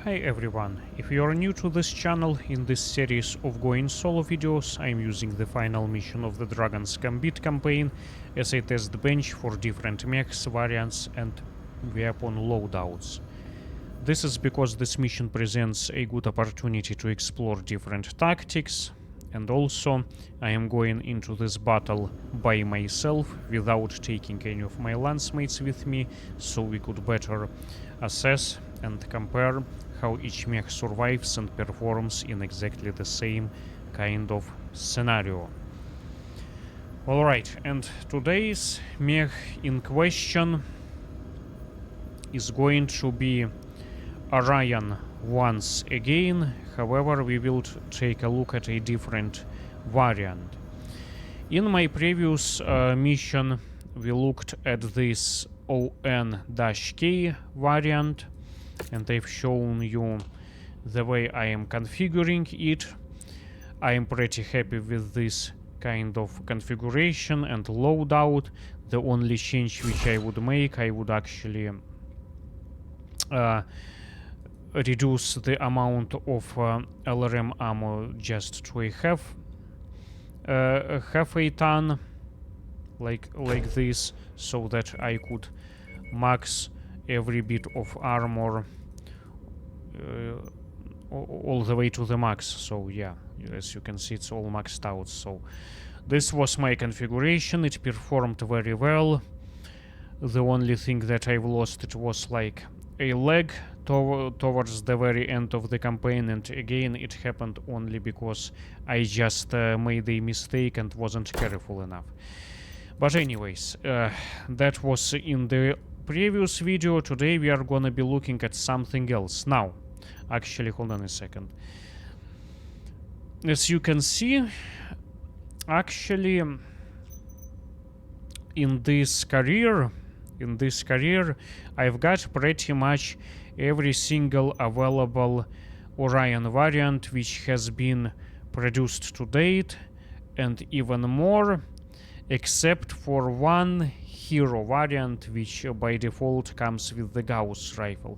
Hi everyone, if you are new to this channel, in this series of going solo videos I am using the final mission of the Dragon's Gambit campaign as a test bench for different mechs, variants and weapon loadouts. This is because this mission presents a good opportunity to explore different tactics, and also I am going into this battle by myself without taking any of my Lancemates with me, so we could better assess and compare how each mech survives and performs in exactly the same kind of scenario. Alright, and today's mech in question is going to be Orion once again. However, we will take a look at a different variant. In my previous mission we looked at this ON-K variant, and I've shown you the way I am configuring it. I am pretty happy with this kind of configuration and loadout. The only change which I would make, I would actually reduce the amount of LRM ammo just to a half a ton, like this, so that I could max every bit of armor all the way to the max. So yeah, as you can see, it's all maxed out. So this was my configuration. It performed very well. The only thing that I've lost, it was like a leg towards the very end of the campaign, and again it happened only because I just made a mistake and wasn't careful enough. But anyways, that was in the previous video. Today we are gonna be looking at something else. Now, actually, hold on a second. As you can see, actually, in this career, I've got pretty much every single available Orion variant which has been produced to date, and even more, except for one hero variant which by default comes with the Gauss rifle.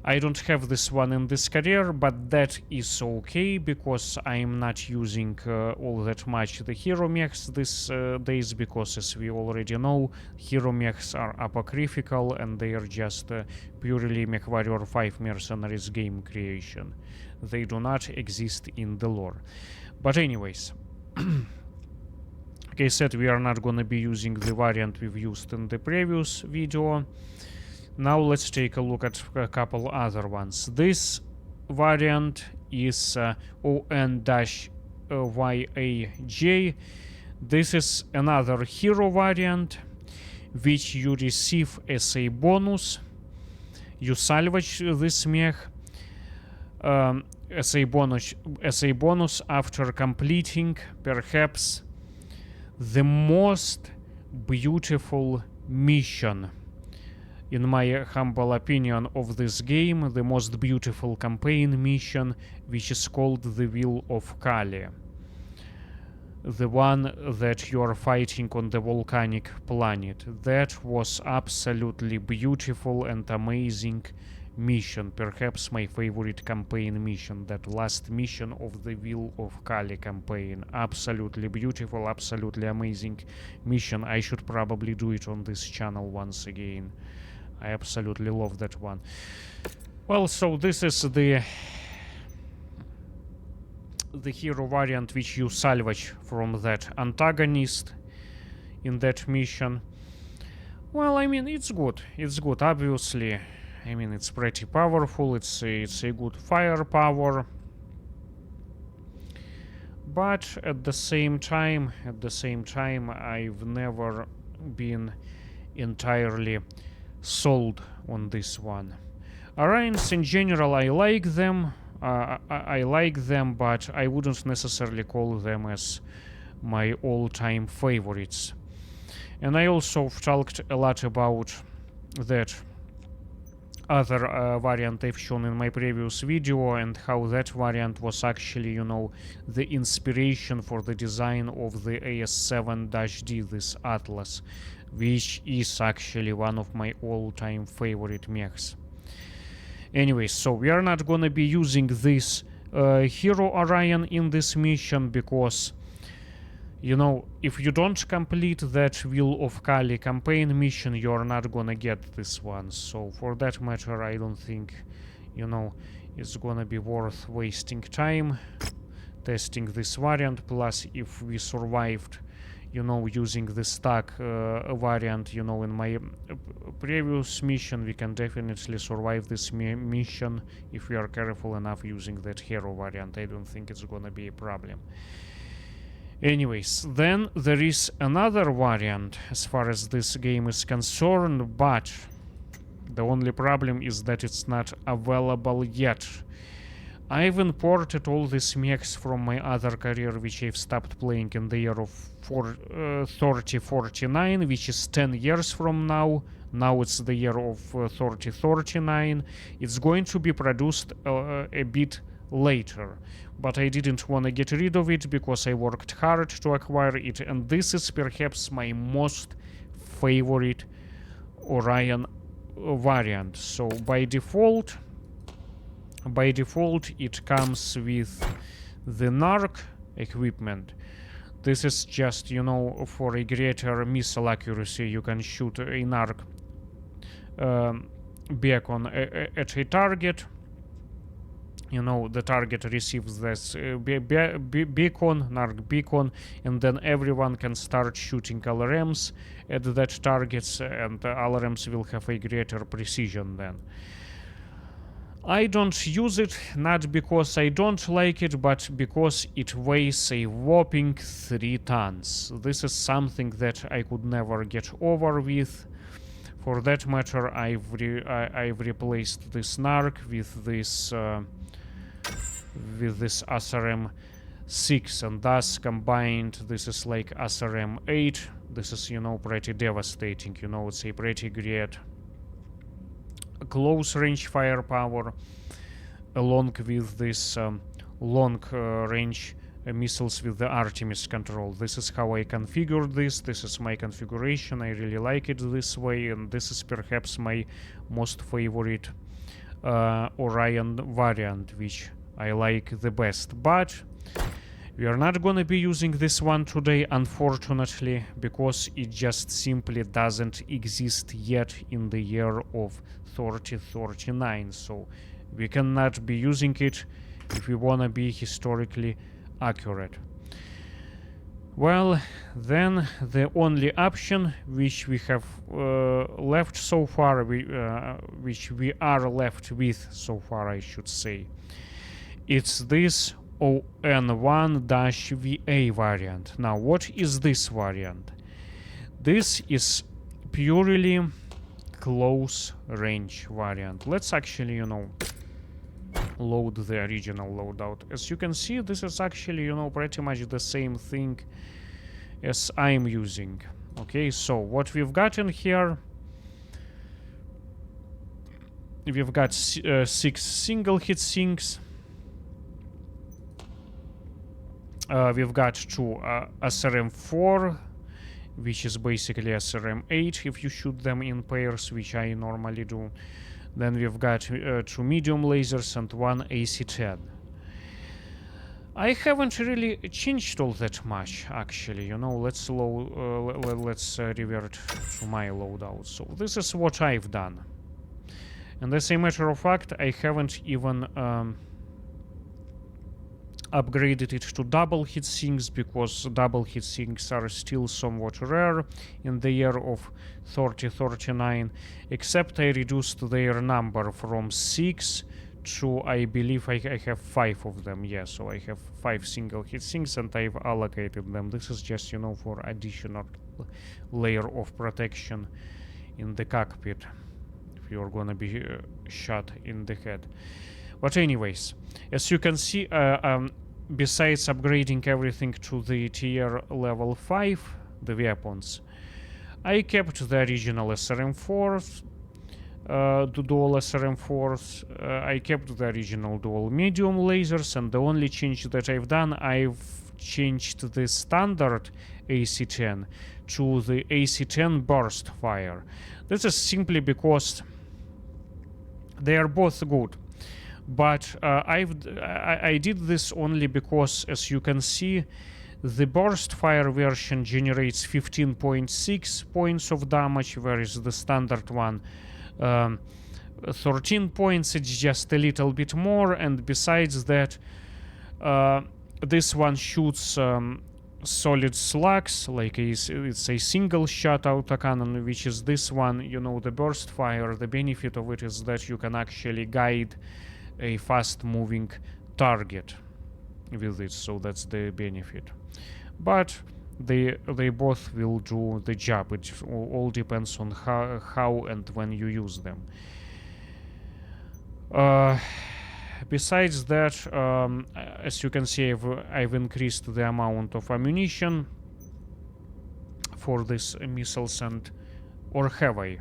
I don't have this one in this career, but that is okay because I'm not using all that much the hero mechs these days, because as we already know, hero mechs are apocryphal and they are just purely MechWarrior 5 mercenaries game creation. They do not exist in the lore. But anyways, like I said, we are not gonna be using the variant we've used in the previous video. Now let's take a look at a couple other ones. This variant is ON-VAJ. This is another hero variant which you receive as a bonus. You salvage this mech as a bonus after completing perhaps the most beautiful mission, in my humble opinion, of this game, the most beautiful campaign mission, which is called the Will of Kali. The one that you are fighting on the volcanic planet. That was absolutely beautiful and amazing mission. Perhaps my favorite campaign mission, that last mission of the Will of Kali campaign. Absolutely beautiful, absolutely amazing mission. I should probably do it on this channel once again. I absolutely love that one. Well, so this is the hero variant which you salvage from that antagonist in that mission. Well, I mean, it's good. It's good, obviously. I mean, it's pretty powerful. It's a good firepower. But at the same time, I've never been entirely sold on this one. Orions in general, I like them. I like them, but I wouldn't necessarily call them as my all-time favorites. And I also talked a lot about that other variant I've shown in my previous video, and how that variant was actually, you know, the inspiration for the design of the AS7-D, this Atlas, which is actually one of my all-time favorite mechs. Anyway, so we are not gonna be using this Hero Orion in this mission because, you know, if you don't complete that Wheel of Kali campaign mission, you're not gonna get this one. So for that matter, I don't think, you know, it's gonna be worth wasting time testing this variant. Plus, if we survived, you know, using the stock variant, you know, in my previous mission, we can definitely survive this mission if we are careful enough using that hero variant. I don't think it's gonna be a problem. Anyways, then there is another variant as far as this game is concerned, but the only problem is that it's not available yet. I've imported all these mechs from my other career, which I've stopped playing in the year of 3049, which is 10 years from now. Now it's the year of 3039. It's going to be produced a bit later, but I didn't want to get rid of it because I worked hard to acquire it, and this is perhaps my most favorite Orion variant. So by default it comes with the narc equipment. This is just, you know, for a greater missile accuracy, you can shoot a narc beacon at a target. You know, the target receives this beacon, narc beacon, and then everyone can start shooting LRMs at that targets, and the LRMs will have a greater precision then. I don't use it, not because I don't like it, but because it weighs a whopping 3 tons. This is something that I could never get over with. For that matter, I've replaced this narc with this SRM-6, and thus combined, this is like SRM-8. This is, you know, pretty devastating. You know, it's a pretty great close range firepower, along with this long range missiles with the Artemis control. This is how I configured this. This is my configuration. I really like it this way, and this is perhaps my most favorite Orion variant, which I like the best. But we are not gonna be using this one today, unfortunately, because it just simply doesn't exist yet in the year of 3039. So we cannot be using it if we wanna be historically accurate. Well, then the only option which we have left so far, which we are left with so far, I should say, it's this ON1-VA variant. Now, what is this variant? This is purely close range variant. Let's actually, you know, load the original loadout. As you can see, this is actually, you know, pretty much the same thing as I'm using. Okay, so what we've got in here, we've got 6 single hit sinks. We've got 2 SRM-4, which is basically SRM-8 if you shoot them in pairs, which I normally do. Then we've got 2 medium lasers and 1 AC-10. I haven't really changed all that much, actually. You know, let's revert to my loadout. So this is what I've done. And as a matter of fact, I haven't even upgraded it to double hit sinks, because double hit sinks are still somewhat rare in the year of 3039, except I reduced their number from 6 to, I believe I have 5 of them. Yeah, so I have 5 single hit sinks and I've allocated them. This is just, you know, for additional layer of protection in the cockpit if you're gonna be shot in the head. But anyways, as you can see, besides upgrading everything to the tier level 5, the weapons, I kept the original SRM-4s, the dual SRM-4s, I kept the original dual medium lasers, and the only change that I've done, I've changed the standard AC-10 to the AC-10 burst fire. This is simply because They are both good. But I did this only because, as you can see, the burst fire version generates 15.6 points of damage, whereas the standard one 13 points. It's just a little bit more, and besides that, this one shoots solid slugs, like it's a single shot autocannon, which is this one. You know, the burst fire, the benefit of it is that you can actually guide a fast moving target with it, so that's the benefit. But they both will do the job. It all depends on how and when you use them. Besides that, as you can see, I've increased the amount of ammunition for these missiles, and or have I?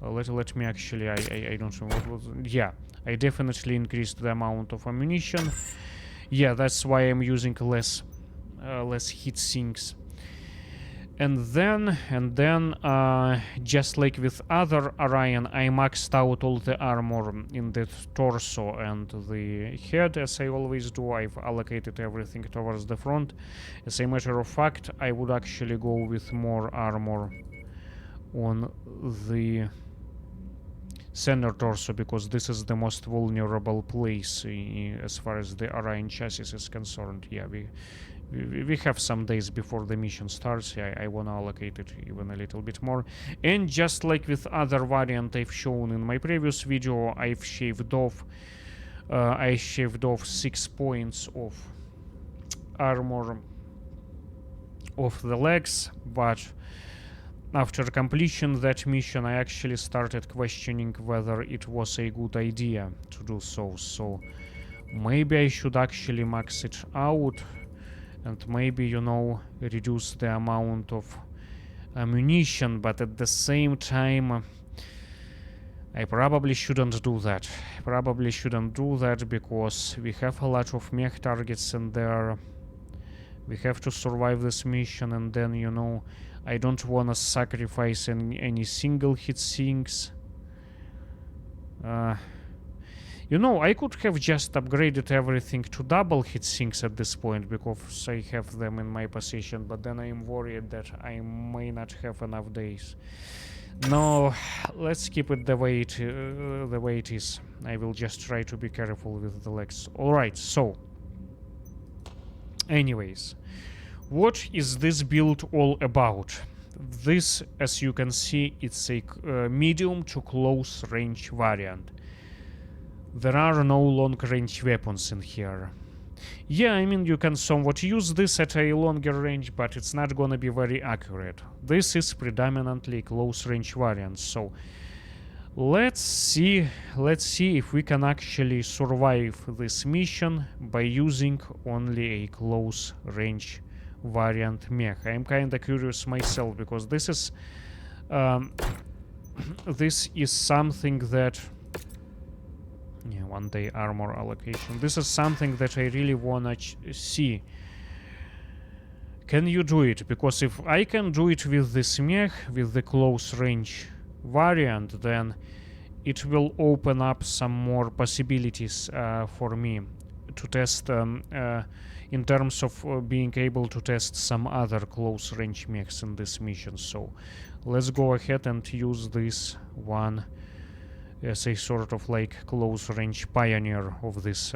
Let me actually, I don't know what was. Yeah, I definitely increased the amount of ammunition. Yeah, that's why I'm using less heat sinks. And then, just like with other Orion, I maxed out all the armor in the torso and the head, as I always do. I've allocated everything towards the front. As a matter of fact, I would actually go with more armor on the center torso, because this is the most vulnerable place as far as the Orion chassis is concerned. Yeah, we have some days before the mission starts. I want to allocate it even a little bit more. And just like with other variant I've shown in my previous video, I've shaved off 6 points of armor off the legs, but after completion that mission, I actually started questioning whether it was a good idea to do so. So maybe I should actually max it out, and maybe, you know, reduce the amount of ammunition. But at the same time, I probably shouldn't do that. Because we have a lot of mech targets in there. We have to survive this mission, and then, you know, I don't want to sacrifice any single hit sinks. You know, I could have just upgraded everything to double hit sinks at this point, because I have them in my possession, but then I am worried that I may not have enough days. No, let's keep it the way it is. I will just try to be careful with the legs. Alright, so anyways, what is this build all about? This, as you can see, it's a medium to close range variant. There are no long range weapons in here. Yeah, I mean, you can somewhat use this at a longer range, but it's not gonna be very accurate. This is predominantly a close range variant, so let's see if we can actually survive this mission by using only a close range variant mech. I'm kinda curious myself, because this is something that, yeah, 1 day armor allocation. This is something that I really wanna see. Can you do it? Because if I can do it with this mech, with the close range variant, then it will open up some more possibilities for me to test in terms of being able to test some other close range mechs in this mission. So let's go ahead and use this one as a sort of like close range pioneer of this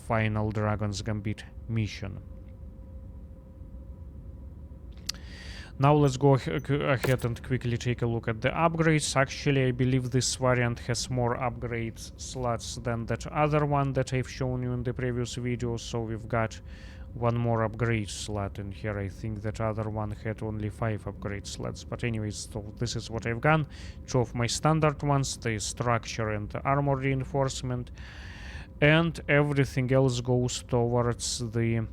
final Dragon's Gambit mission. Now let's go ahead and quickly take a look at the upgrades. Actually, I believe this variant has more upgrade slots than that other one that I've shown you in the previous video. So we've got one more upgrade slot in here. I think that other one had only 5 upgrade slots. But anyways, so this is what I've done. 2 of my standard ones, the structure and the armor reinforcement. And everything else goes towards the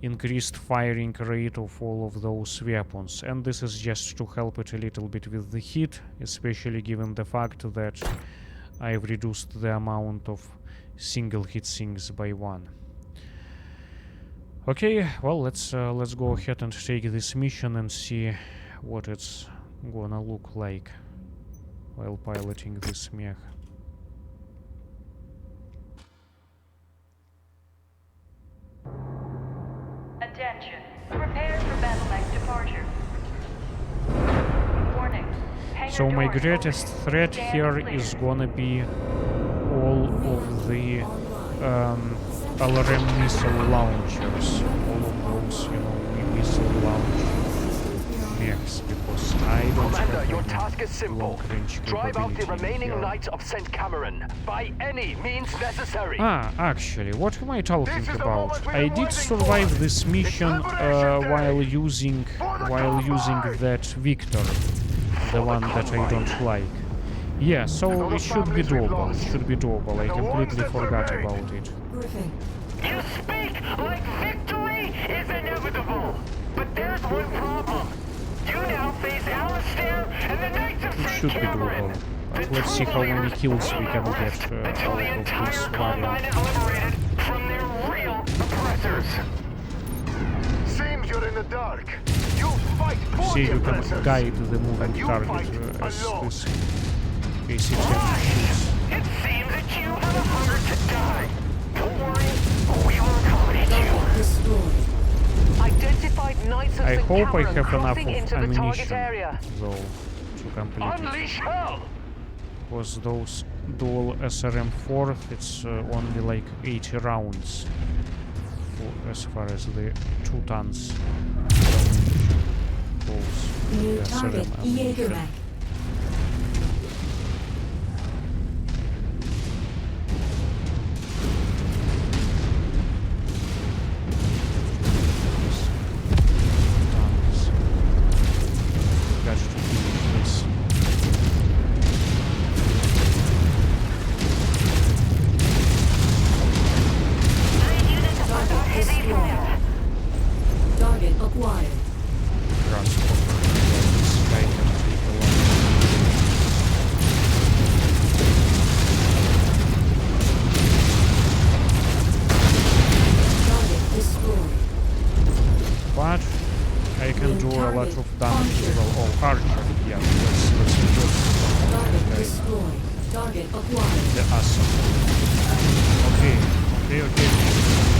increased firing rate of all of those weapons, and this is just to help it a little bit with the heat, especially given the fact that I've reduced the amount of single hit sinks by 1. Okay, well, let's go ahead and take this mission and see what it's gonna look like while piloting this mech. Attention. Prepare for battle mech departure. Warning. Hangar So my doors greatest open. threat Stand here clear. is gonna be all of the LRM missile launchers. All of those, you know, missile launch mechs, because I don't Commander, have your any task is simple. long-range Drive out the capability remaining here. Knights of St. Cameron by any means necessary. Ah, actually, what am I talking This is the about? moment we've I been did waiting survive for. this mission Liberation Day. while using convoy. that Victor, the one that I convoy. don't like. Yeah, so all the it should be families we've doable. It lost. should be doable. I And the ones completely that forgot remain. about it. Griffin. You speak like victory is inevitable. But there's one problem. You now face Alistair and the Knights of It St. should be Cameron. doable. But let's see how many kills we can get Until out the of this entire Combine variant. is liberated from their real oppressors. Seems you're in the dark. You fight for See, the you can oppressors. guide the moving And you target fight as alone. this ACT Why? shoots. It seems that you have a hunger to die. Don't worry, we will accommodate you. Destroyed. Identified Knights of I St. hope I Cameron have enough crossing of into the target ammunition, area. though, to complete it. Unleash hell! Because those dual SRM-4, it's only like 80 rounds as far as the 2 tons ammunition goes. New The target, SRM ammunition. Jägermech. Tons. Got to finish this. Target destroyed. Target acquired. Grasshopper. This guy can take a lot. Target destroyed. But I can do a lot of damage as Archer. well. Oh, Archer, yeah, let's do Target Okay. destroyed. Target acquired. the awesome. Okay.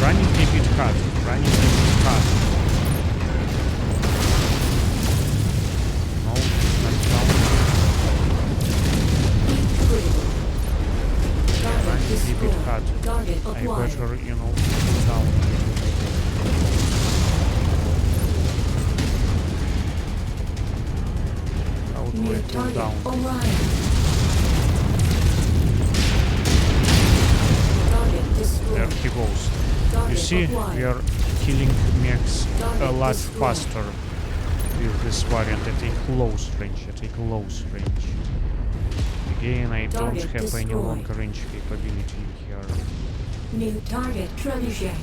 Running a bit hard. Running a bit hard. No, not down. Critical. Target Running a bit destroyed. hard. Target I acquired. better, you know, pull down. How do I New pull target down? Orion. Target destroyed. There he goes. You Target see, acquired. we are killing mechs a Target lot destroyed. faster with this variant at a close range, Again, I don't Target have any destroyed. long range capability here. New target Trebuchet.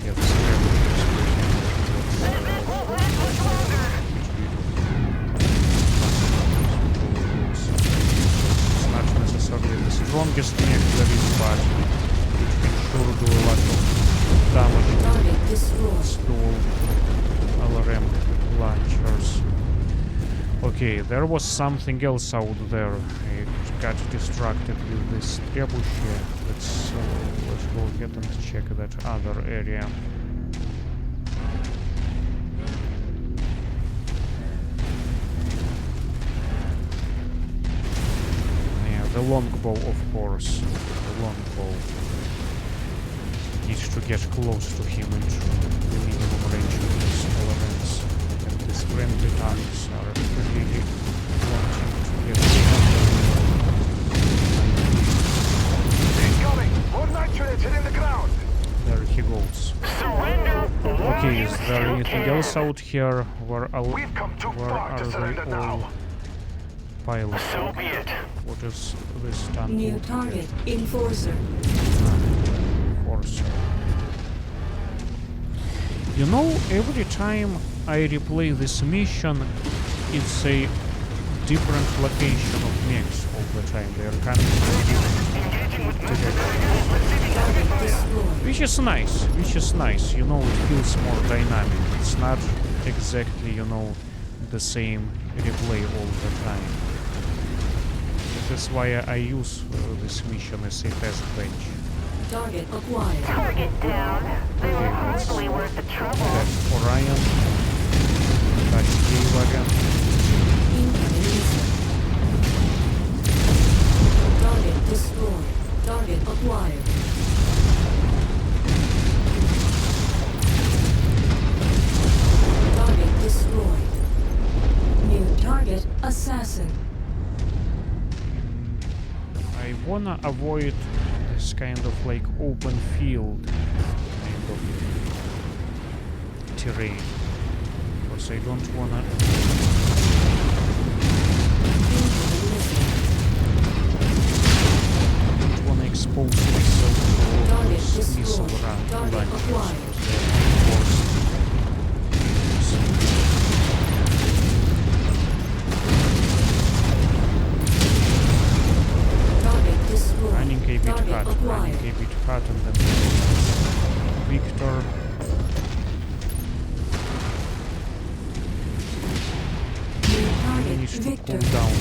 Yeah, this it's not necessarily the strongest mech there is, but it can sure do a lot of damage. Target destroyed. Dual LRM launchers. Okay, there was something else out there. I got distracted with this trebuchet. Let's go ahead and check that other area. Yeah, the longbow, of course. The longbow. Needs to get close to him and the minimum range of these elements. And these friendly tanks are really wanting to get Incoming! More nitrates hitting the ground! there he goes. Surrender. Okay, is there anything else out here? Where We've come too far are to surrender they all now. piled? So be it. What is this tank? New looking target at? Enforcer. Force. You know, every time I replay this mission, it's a different location of mechs all the time. They are coming together. Target destroyed. Which is nice, you know, it feels more dynamic. It's not exactly, you know, the same replay all the time. That's why I use this mission as a test bench. Target acquired. Target down. They were hardly worth the trouble. That's Orion. Touch K-Wagon. Incoming missile. Target destroyed. Target acquired. Target destroyed. New target assassin. I wanna avoid this kind of like open field kind of terrain. Because I don't wanna expose myself to all Target those missile destroyed. run Target launchers. acquired. Target destroyed. Running a bit Target hot, acquired. running a bit hot, and then Victor. New I target need to Victor. cool down.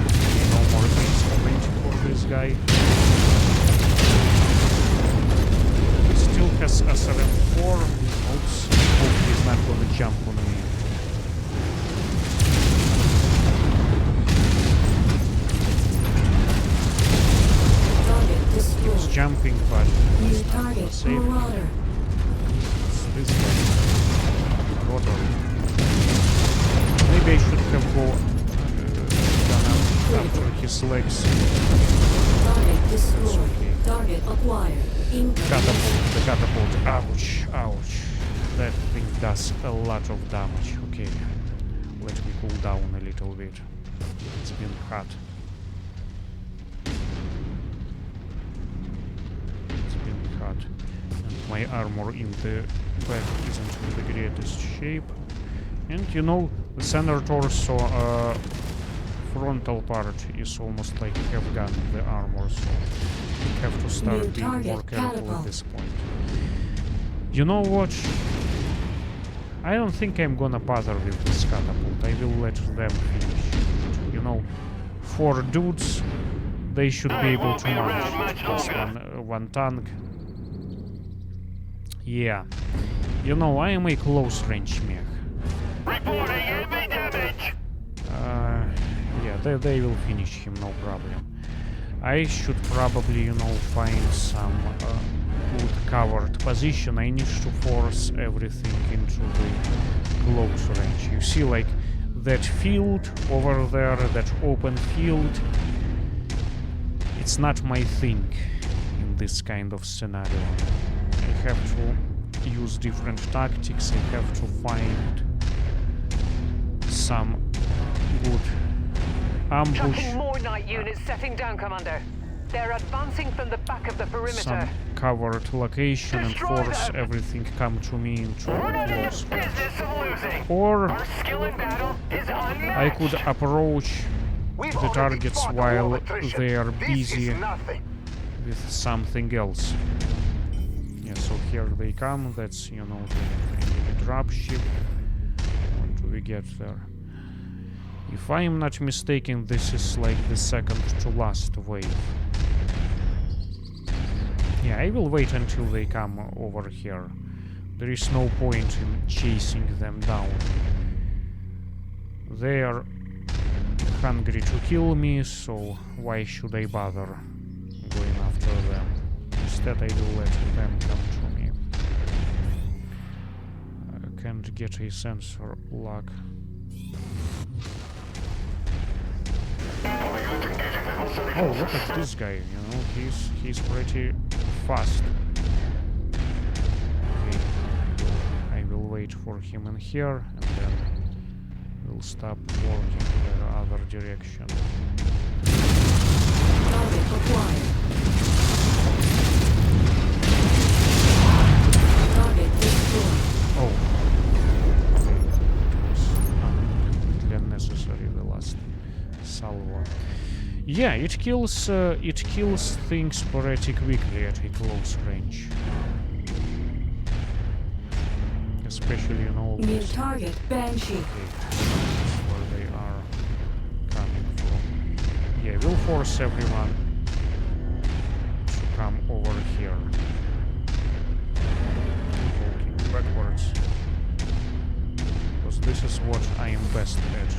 Okay, no more base orange for this guy. He still has SRM-4. Oops. Hope he's not gonna jump on me. Target He's destroyed. jumping, but New he's not gonna target save me. Marauder. It's this guy. Rotor. Maybe I should have gone after his legs. Target destroyed. okay. Target acquired. Incoming Catapult, the catapult. Ouch, ouch. That thing does a lot of damage. Okay, let me cool down a little bit. It's been hot. It's been hot. And my armor in the back isn't in the greatest shape. And you know, the center torso frontal part is almost like half gun in the armor, so we have to New start being target, more careful at catapult. this point. You know what? I don't think I'm gonna bother with this catapult. I will let them finish. You know, 4 dudes, they should be able to manage this one tank. Yeah. You know, I am a close range mech. Reporting heavy damage. Yeah, they will finish him, no problem. I should probably, you know, find some good covered position. I need to force everything into the close range. You see, like, that field over there, that open field, it's not my thing in this kind of scenario. I have to use different tactics. I have to find some good ambush, Tracking more night units setting down, Commander. They're advancing from the back of the perimeter. some covered location, and Destroy force them. everything come to me into We're not in the close range. business of losing. Or Our skill in battle is unmatched. I could approach We've the already targets fought a while war of attrition. they are This busy is nothing. with something else. Yeah, so here they come. That's, you know, the dropship. When do we get there? If I am not mistaken, this is like the second to last wave. Yeah, I will wait until they come over here. There is no point in chasing them down. They are hungry to kill me, so why should I bother going after them? Instead, I will let them come to me. I can't get a sensor lock. Oh, look at this guy, you know, he's pretty fast. Okay, I will wait for him in here, and then we'll stop working the other direction. Target acquired. Target destroyed. Oh, okay, it was completely unnecessary, the last salvo. Yeah, it kills things pretty quickly at a close range. Especially, you know, New this- target Banshee. okay, that's where they are coming from. Yeah, we'll force everyone come over here. Walking backwards. Because this is what I am best at.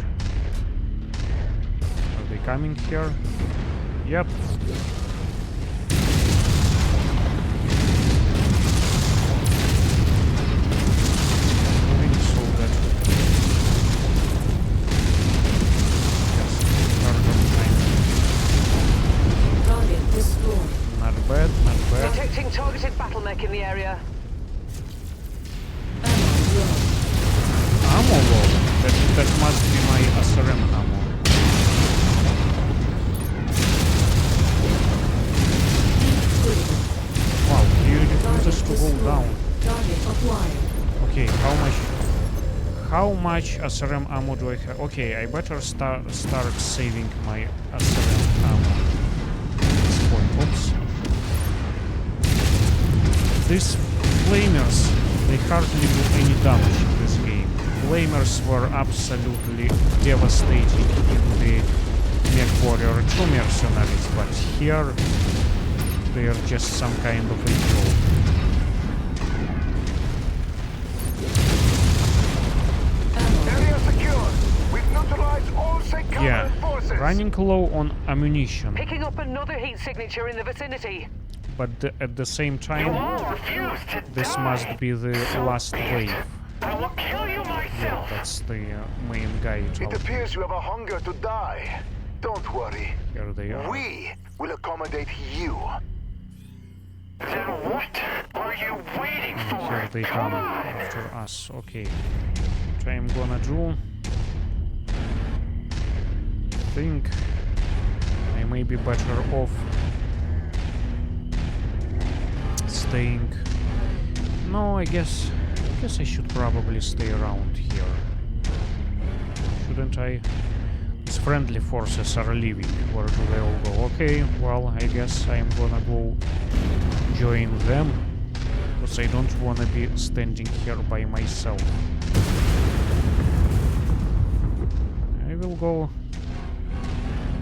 Are they coming here? Yep. Moving so that just harder time. Target destroyed. Not bad, not bad. Detecting targeted battle mech in the area. Ammo low. Ammo low. That must be my SRM ammo. Critical. Wow, he refuses Target to go destroyed. down. Target acquired. Okay, how much SRM ammo do I have? Okay, I better start saving my SRM ammo. At this point. Oops. These flamers, they hardly do any damage in this game. Flamers were absolutely devastating in the MechWarrior 2 Mercenaries, but here they are just some kind of intro. Area secure. We've neutralized all Second Yeah, forces. running low on ammunition, Picking up another heat signature in the vicinity. but at the same You time, all refuse to this die. must be the last wave. I will kill you Yeah, myself. that's the main guy. It appears you have a hunger to die. Don't worry. Here they are. We will accommodate you. Then what are you waiting for? Here they come after us. Okay. What I'm gonna do? Think I may be better off staying. No, I guess I should probably stay around here. Shouldn't I? These friendly forces are leaving. Where do they all go? Okay, well, I guess I'm gonna go join them. Because I don't wanna be standing here by myself. I will go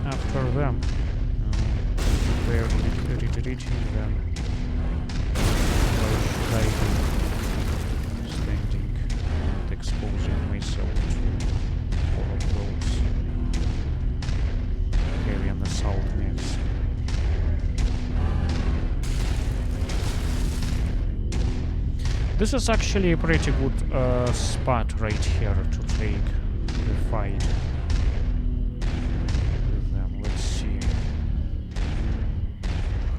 after them. They're retreating them. Where should I be standing and exposing myself to all of those heavy and assault mechs? This is actually a pretty good spot right here to take the fight with them. Let's see.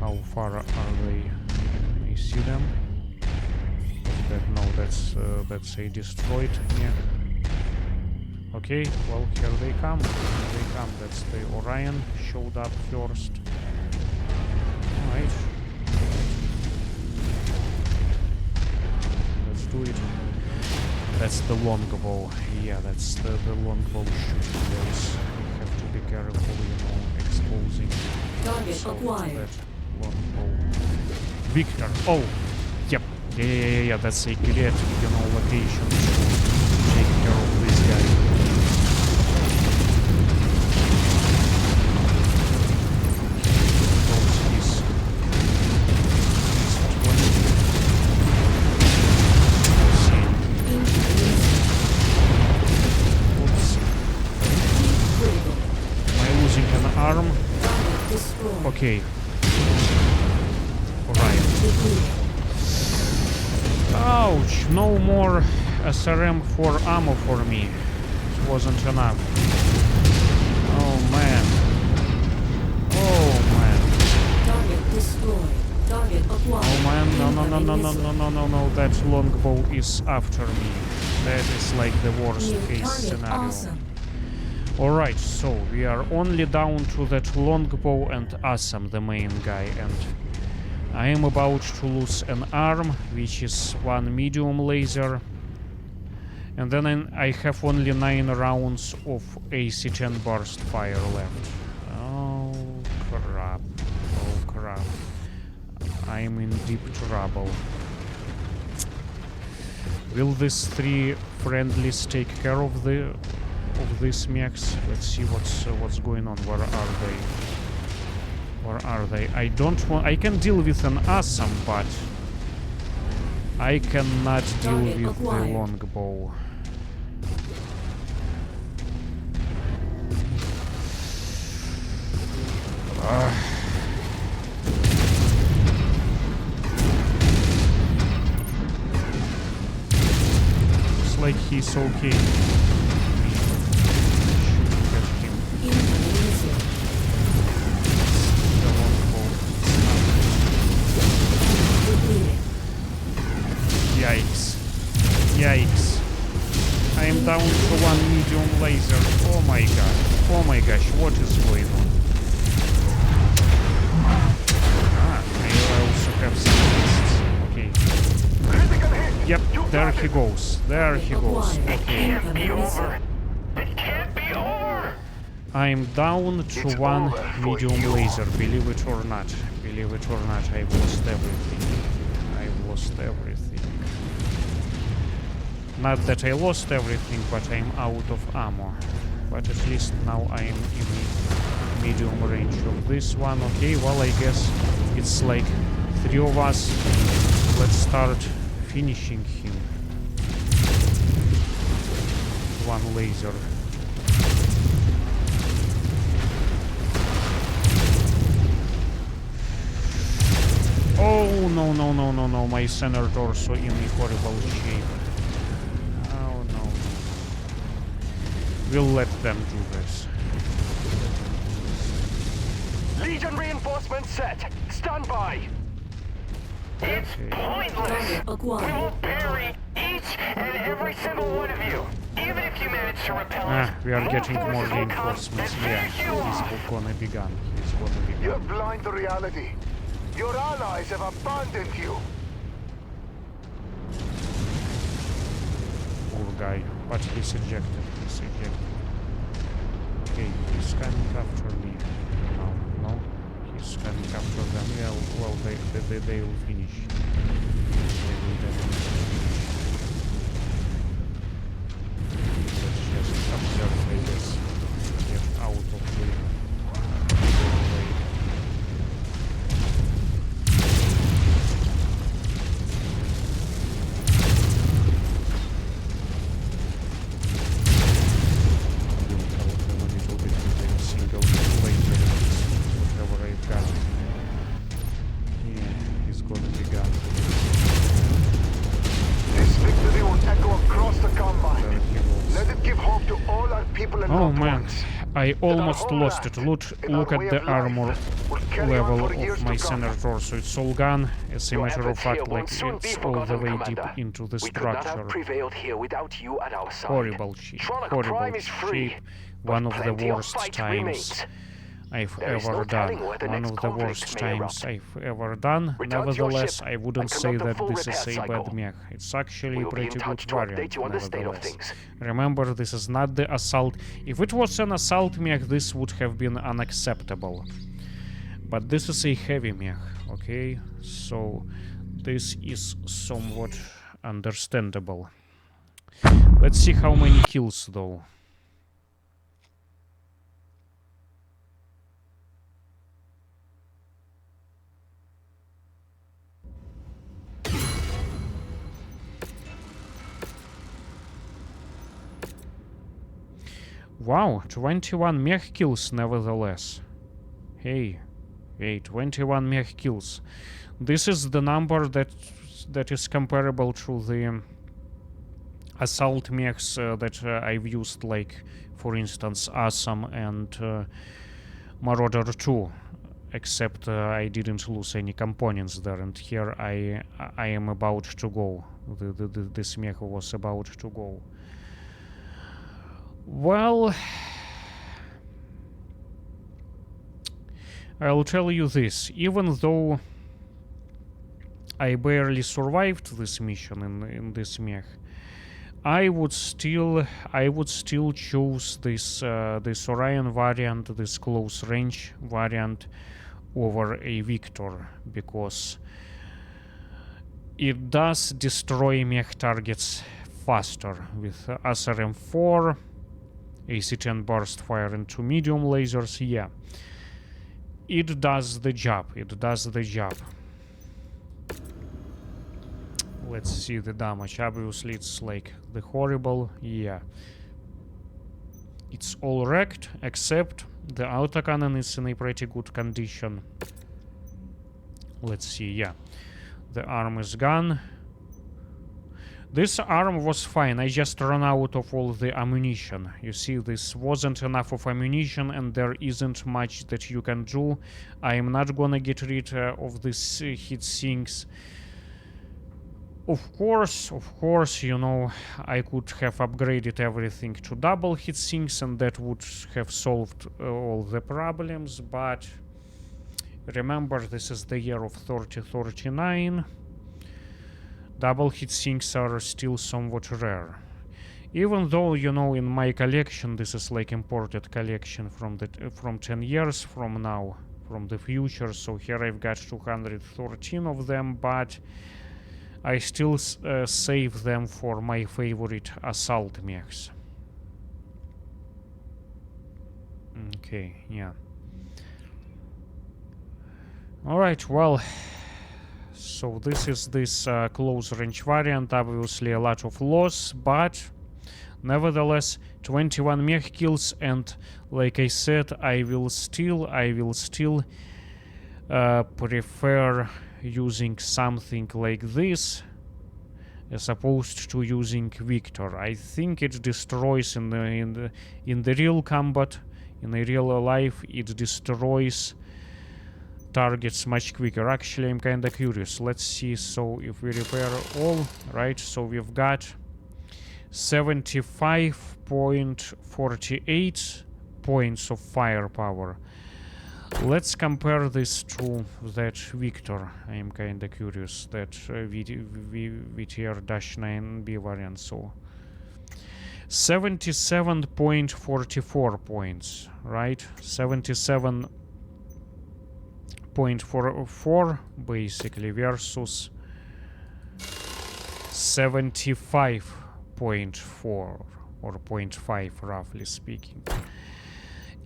How far are they? Can I see them? No, that's a destroyed mech. Okay, well, here they come. Here they come. That's the Orion showed up first. Alright. Let's do it. That's the longbow. Yeah, that's the longbow shooting those. You have to be careful, exposing Target yourself to acquired. that longbow. Victor. Oh, yep. Yeah. That's a great, location to take care of this guy. Arm. Okay. Orion. Ouch! No more SRM for ammo for me. It wasn't enough. Oh man. Oh man. Target destroyed. Target acquired. Oh man. No. Incoming missile. That longbow is after me. That is like the worst New case target scenario. awesome. Alright, so we are only down to that longbow and Assam, the main guy, and I am about to lose an arm, which is one medium laser, and then I have only 9 rounds of AC-10 burst fire left. Oh crap. I'm in deep trouble. Will these 3 friendlies take care of these mechs? Let's see what's going on. Where are they? Or are they? I don't want... I can deal with an awesome, but I cannot deal Target with the acquired. longbow. Looks like he's okay. Should get him. Incoming missile. The longbow. Depleted. Yikes. Yikes. I am down to one medium laser. Oh my god. Oh my gosh, what is going on? Ah, I also have some lists. Okay. Critical hit! Yep, You there got he it. goes. There he goes. Acquired. Okay. Can't be Incoming missile. over. It can't be over. I am down to It's one over for medium you. laser, believe it or not. Believe it or not, I've lost everything. I've lost everything. Not that I lost everything, but I'm out of ammo. But at least now I am in the medium range of this one. Okay, well, I guess it's like 3 of us. Let's start finishing him. One laser. Oh, no, no, no, no, no, my center torso in a horrible shape. Oh, no. We'll let them do this. Legion reinforcements set. Stand by. It's pointless. Target We acquired. will bury each and every single one of you. Even if you manage to repel us, We are getting more forces will come reinforcements. and Yeah, finish you he's off. gonna be gone. He's gonna be You're gone. blind to reality. Your allies have abandoned you. Poor guy. But he's ejected. He's ejected. Okay, he's coming after me. No, no. He's coming after them. Yeah, well, they will finish. They will definitely finish. Let's just observe, I guess. Get out of the way. This victory will echo across the combine. Let it give hope to all our people and Oh loved man, ones. I almost lost it. Look at the armor level of my center torso. It's all gone. As a Your matter of efforts here fact, will like soon be it's all the forgotten, way Commander. deep into the We could not have structure. prevailed here without you at our side. Horrible shape. Tronic Horrible Prime is free, shape. but One of the plenty of worst fight times remains. I've There is ever no done. telling where the One next of the conflict worst may times erupt. I've ever done. Return to your Nevertheless, ship I wouldn't and say conduct a that full this is repair a bad cycle. mech. It's actually We a will be in pretty touch good to update variant, you on the state of nevertheless. things. Remember, this is not the assault. If it was an assault mech, this would have been unacceptable. But this is a heavy mech, okay? So this is somewhat understandable. Let's see how many kills, though. Wow, 21 mech kills nevertheless. Hey, 21 mech kills. This is the number that is comparable to the assault mechs that I've used, like, for instance, Awesome and Marauder 2. Except I didn't lose any components there, and here I am about to go. This mech was about to go. Well, I'll tell you this. Even though I barely survived this mission in this mech, I would still choose this this Orion variant, this close range variant, over a Victor, because it does destroy mech targets faster with SRM4, AC-10 burst fire, and 2 medium lasers. Yeah, it does the job. It does the job. Let's see the damage. Obviously, it's like the horrible. Yeah. It's all wrecked, except the autocannon is in a pretty good condition. Let's see, yeah. The arm is gone. This arm was fine, I just ran out of all the ammunition. You see, this wasn't enough of ammunition and there isn't much that you can do. I am not gonna get rid of these heat sinks. Of course, you know, I could have upgraded everything to double heat sinks and that would have solved all the problems, but remember, this is the year of 3039. Double heat sinks are still somewhat rare. Even though, you know, in my collection, this is like imported collection from 10 years from now, from the future, so here I've got 213 of them, but I still save them for my favorite assault mechs. Okay, yeah. Alright, well, so this is this close range variant, obviously a lot of loss, but nevertheless 21 mech kills, and like I said, I will still prefer using something like this as opposed to using Victor. I think it destroys in the real combat, in the real life, it destroys targets much quicker. Actually, I'm kinda curious. Let's see. So if we repair all, right, so we've got 75.48 points of firepower. Let's compare this to that Victor. I am kinda curious. That VTR-9B variant. So 77.44 points, right? 77.44 basically versus 75.4 or 0.5 roughly speaking.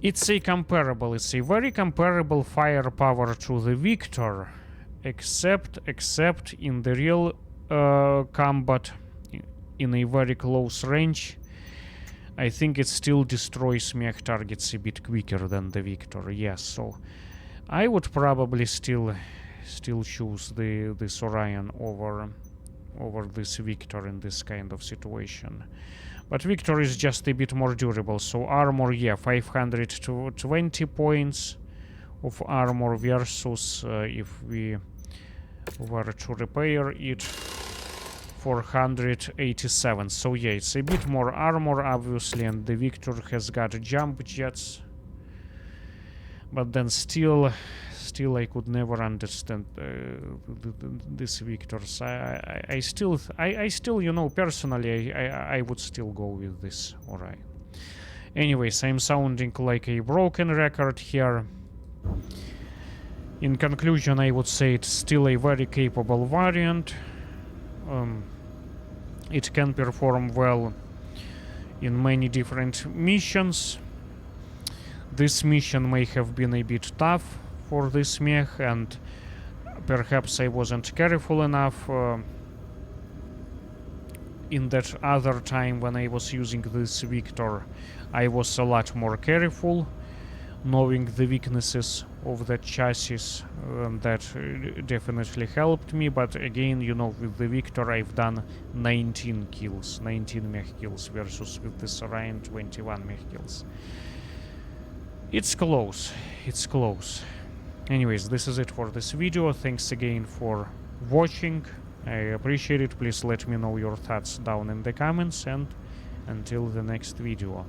It's a very comparable firepower to the Victor, except in the real combat, in a very close range, I think it still destroys mech targets a bit quicker than the Victor. Yes, so I would probably still choose this Orion over this Victor in this kind of situation. But Victor is just a bit more durable, so armor, yeah, 520 points of armor versus, if we were to repair it, 487. So yeah, it's a bit more armor, obviously, and the Victor has got jump jets. But then still I could never understand this Victors. I still, you know, personally, I would still go with this Orion. Anyways, I'm sounding like a broken record here. In conclusion, I would say it's still a very capable variant. It can perform well in many different missions. This mission may have been a bit tough for this mech, and perhaps I wasn't careful enough in that other time when I was using this Victor. I was a lot more careful, knowing the weaknesses of that chassis, and that definitely helped me. But again, you know, with the Victor I've done 19 mech kills versus with this Orion 21 mech kills. It's close. Anyways, this is it for this video. Thanks again for watching. I appreciate it. Please let me know your thoughts down in the comments, and until the next video.